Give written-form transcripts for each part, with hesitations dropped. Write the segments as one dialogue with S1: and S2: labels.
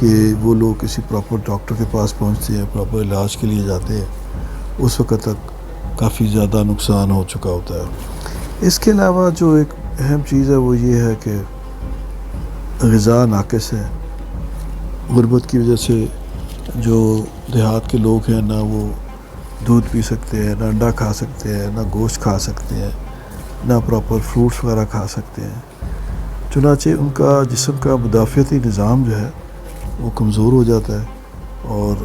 S1: کہ وہ لوگ کسی پراپر ڈاکٹر کے پاس پہنچتے ہیں، پراپر علاج کے لیے جاتے ہیں، اس وقت تک کافی زیادہ نقصان ہو چکا ہوتا ہے۔ اس کے علاوہ جو ایک اہم چیز ہے وہ یہ ہے کہ غذا ناقص ہے۔ غربت کی وجہ سے جو دیہات کے لوگ ہیں نہ وہ دودھ پی سکتے ہیں، نہ انڈا کھا سکتے ہیں، نہ گوشت کھا سکتے ہیں، نہ پراپر فروٹس وغیرہ کھا سکتے ہیں۔ چنانچہ ان کا جسم کا مدافعتی نظام جو ہے وہ کمزور ہو جاتا ہے اور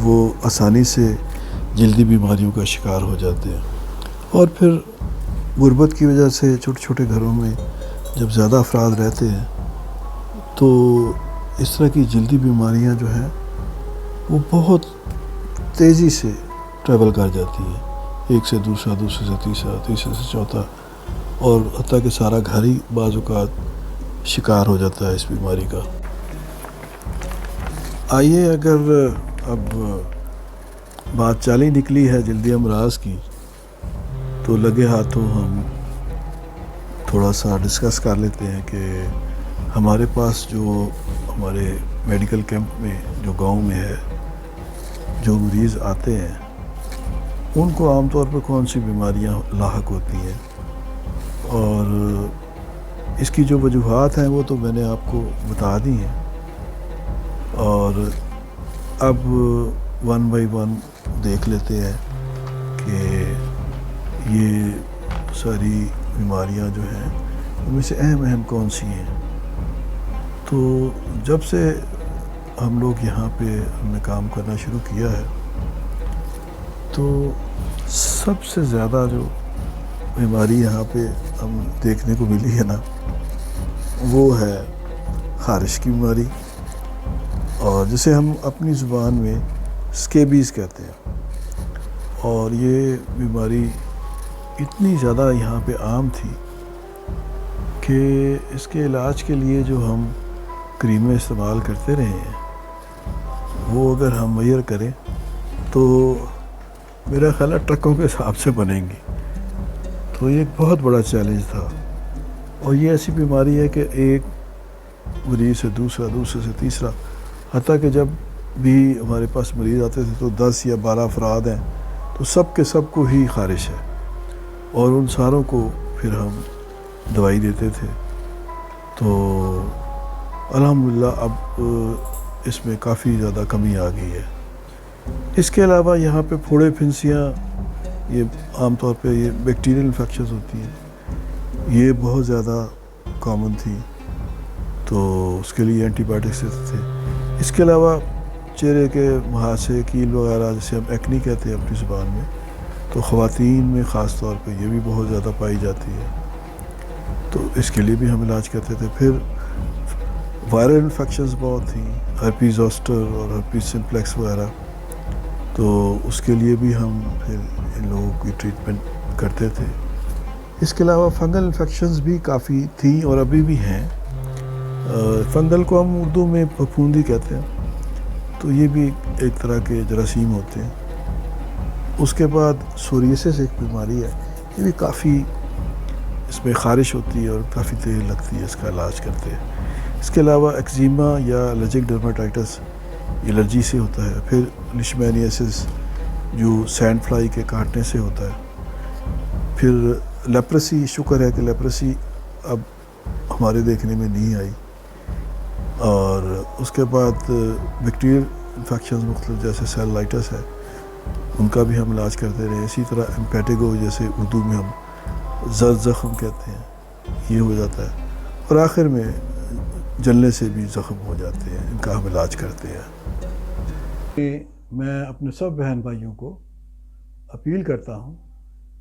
S1: وہ آسانی سے جلدی بیماریوں کا شکار ہو جاتے ہیں۔ اور پھر غربت کی وجہ سے چھوٹے چھوٹے گھروں میں جب زیادہ افراد رہتے ہیں تو اس طرح کی جلدی بیماریاں جو ہیں وہ بہت تیزی سے ٹریول کر جاتی ہیں، ایک سے دوسرا، دوسرے سے تیسرا، تیسرے سے چوتھا، اور حتیٰ کہ سارا گھر ہی بعض اوقات شکار ہو جاتا ہے اس بیماری کا۔ آئیے اگر اب بات چالی نکلی ہے جلدی امراض کی تو لگے ہاتھوں ہم تھوڑا سا ڈسکس کر لیتے ہیں کہ ہمارے پاس جو ہمارے میڈیکل کیمپ میں جو گاؤں میں ہے جو مریض آتے ہیں ان کو عام طور پر کون سی بیماریاں لاحق ہوتی ہیں، اور اس کی جو وجوہات ہیں وہ تو میں نے آپ کو بتا دی ہیں، اور اب ون بائی ون دیکھ لیتے ہیں کہ یہ ساری بیماریاں جو ہیں ان میں سے اہم کون سی ہیں۔ تو جب سے ہم لوگ یہاں پہ ہم نے کام کرنا شروع کیا ہے تو سب سے زیادہ جو بیماری یہاں پہ ہم دیکھنے کو ملی ہے نا وہ ہے خارش کی بیماری، اور جسے ہم اپنی زبان میں اسکیبیز کہتے ہیں۔ اور یہ بیماری اتنی زیادہ یہاں پہ عام تھی کہ اس کے علاج کے لیے جو ہم کریمیں استعمال کرتے رہے ہیں وہ اگر ہم میئر کریں تو میرا خیال ہے ٹرکوں کے حساب سے بنیں گی۔ تو یہ ایک بہت بڑا چیلنج تھا، اور یہ ایسی بیماری ہے کہ ایک مریض سے دوسرا، دوسرے سے تیسرا، حتیٰ کہ جب بھی ہمارے پاس مریض آتے تھے تو 10 یا 12 افراد ہیں تو سب کے سب کو ہی خارش ہے، اور ان ساروں کو پھر ہم دوائی دیتے تھے۔ تو الحمدللہ اب اس میں کافی زیادہ کمی آ گئی ہے۔ اس کے علاوہ یہاں پہ پھوڑے پھنسیاں، یہ عام طور پہ یہ بیکٹیریل انفیکشنز ہوتی ہیں، یہ بہت زیادہ کامن تھی، تو اس کے لیے اینٹی بائیوٹکس دیتے تھے۔ اس کے علاوہ چہرے کے مہاسے، کیل وغیرہ جسے ہم ایکنی کہتے ہیں اپنی زبان میں، تو خواتین میں خاص طور پہ یہ بھی بہت زیادہ پائی جاتی ہے، تو اس کے لیے بھی ہم علاج کرتے تھے۔ پھر وائرل انفیکشنز بہت تھیں، ہرپیز زوسٹر اور ہرپیز سمپلیکس وغیرہ، تو اس کے لیے بھی ہم پھر ان لوگوں کی ٹریٹمنٹ کرتے تھے۔ اس کے علاوہ فنگل انفیکشنز بھی کافی تھیں اور ابھی بھی ہیں۔ فنگل کو ہم اردو میں پھپھوندی کہتے ہیں، تو یہ بھی ایک طرح کے جراثیم ہوتے ہیں۔ اس کے بعد سوریسس ایک بیماری ہے، یہ بھی کافی اس میں خارش ہوتی ہے اور کافی تیز لگتی ہے، اس کا علاج کرتے ہیں۔ اس کے علاوہ ایکزیما یا الرجک ڈرماٹائٹس الرجی سے ہوتا ہے۔ پھر لیشمینیاسس جو سینڈ فلائی کے کاٹنے سے ہوتا ہے۔ پھر لیپرسی، شکر ہے کہ لیپرسی اب ہمارے دیکھنے میں نہیں آئی۔ اور اس کے بعد بیکٹیریل انفیکشنز مختلف جیسے سیلائٹس ہے، ان کا بھی ہم علاج کرتے رہے۔ اسی طرح امپیٹیگو جیسے اردو میں ہم زرد زخم کہتے ہیں، یہ ہو جاتا ہے۔ اور آخر میں جلنے سے بھی زخم ہو جاتے ہیں، ان کا ہم علاج کرتے ہیں۔ میں اپنے سب بہن بھائیوں کو اپیل کرتا ہوں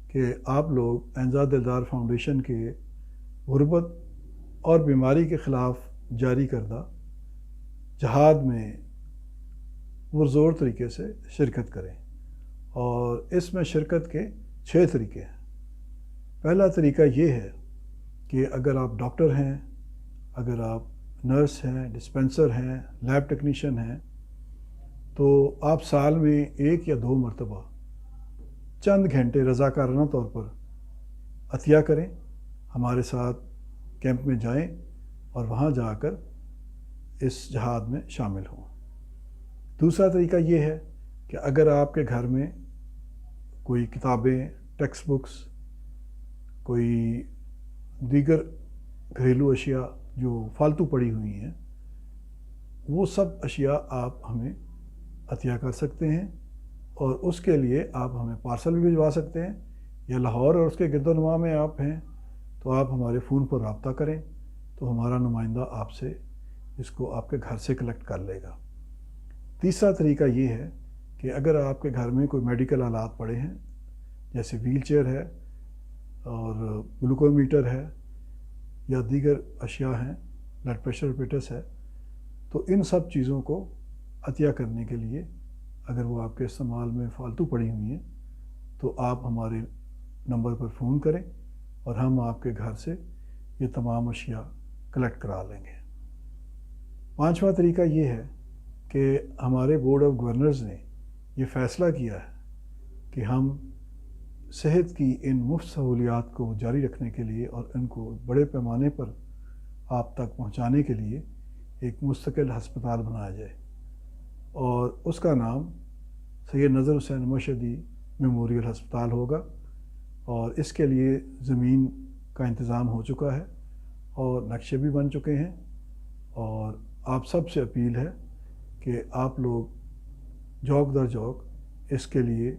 S1: کہ آپ لوگ اینزا دلدار فاؤنڈیشن کے غربت اور بیماری کے خلاف جاری کردہ جہاد میں پرزور طریقے سے شرکت کریں، اور اس میں شرکت کے 6 طریقے ہیں۔ پہلا طریقہ یہ ہے کہ اگر آپ ڈاکٹر ہیں، اگر آپ نرس ہیں، ڈسپینسر ہیں، لیب ٹیکنیشین ہیں، تو آپ سال میں 1 یا 2 مرتبہ چند گھنٹے رضاکارانہ طور پر عطیہ کریں، ہمارے ساتھ کیمپ میں جائیں اور وہاں جا کر اس جہاد میں شامل ہوں۔ دوسرا طریقہ یہ ہے کہ اگر آپ کے گھر میں کوئی کتابیں، ٹیکسٹ بکس، کوئی دیگر گھریلو اشیاء جو فالتو پڑی ہوئی ہیں، وہ سب اشیاء آپ ہمیں عطیہ کر سکتے ہیں، اور اس کے لیے آپ ہمیں پارسل بھی بھجوا سکتے ہیں، یا لاہور اور اس کے گرد و نواح میں آپ ہیں تو آپ ہمارے فون پر رابطہ کریں تو ہمارا نمائندہ آپ سے اس کو آپ کے گھر سے کلیکٹ کر لے گا۔ تیسرا طریقہ یہ ہے کہ اگر آپ کے گھر میں کوئی میڈیکل آلات پڑے ہیں، جیسے ویل چیئر ہے اور گلوکومیٹر ہے یا دیگر اشیاء ہیں، بلڈ پریشر پیٹس ہے، تو ان سب چیزوں کو عطیہ کرنے کے لیے اگر وہ آپ کے استعمال میں فالتو پڑی ہوئی ہیں تو آپ ہمارے نمبر پر فون کریں اور ہم آپ کے گھر سے یہ تمام اشیاء کلیکٹ کرا لیں گے۔ پانچواں طریقہ یہ ہے کہ ہمارے بورڈ آف گورنرز نے یہ فیصلہ کیا ہے کہ ہم صحت کی ان مفت سہولیات کو جاری رکھنے کے لیے اور ان کو بڑے پیمانے پر آپ تک پہنچانے کے لیے ایک مستقل ہسپتال بنایا جائے، اور اس کا نام سید نظر حسین مشہدی میموریل ہسپتال ہوگا، اور اس کے لیے زمین کا انتظام ہو چکا ہے اور نقشے بھی بن چکے ہیں، اور آپ سب سے اپیل ہے کہ آپ لوگ جوک در جوک اس کے لیے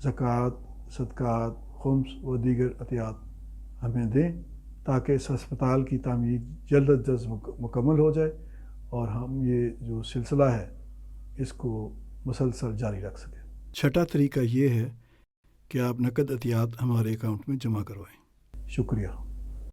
S1: زکوٰۃ، صدقات، خمس و دیگر عطیات ہمیں دیں تاکہ اس ہسپتال کی تعمیر جلد از جلد مکمل ہو جائے اور ہم یہ جو سلسلہ ہے اس کو مسلسل جاری رکھ سکیں۔ چھٹا طریقہ یہ ہے کہ آپ نقد عطیات ہمارے اکاؤنٹ میں جمع کروائیں۔ شکریہ۔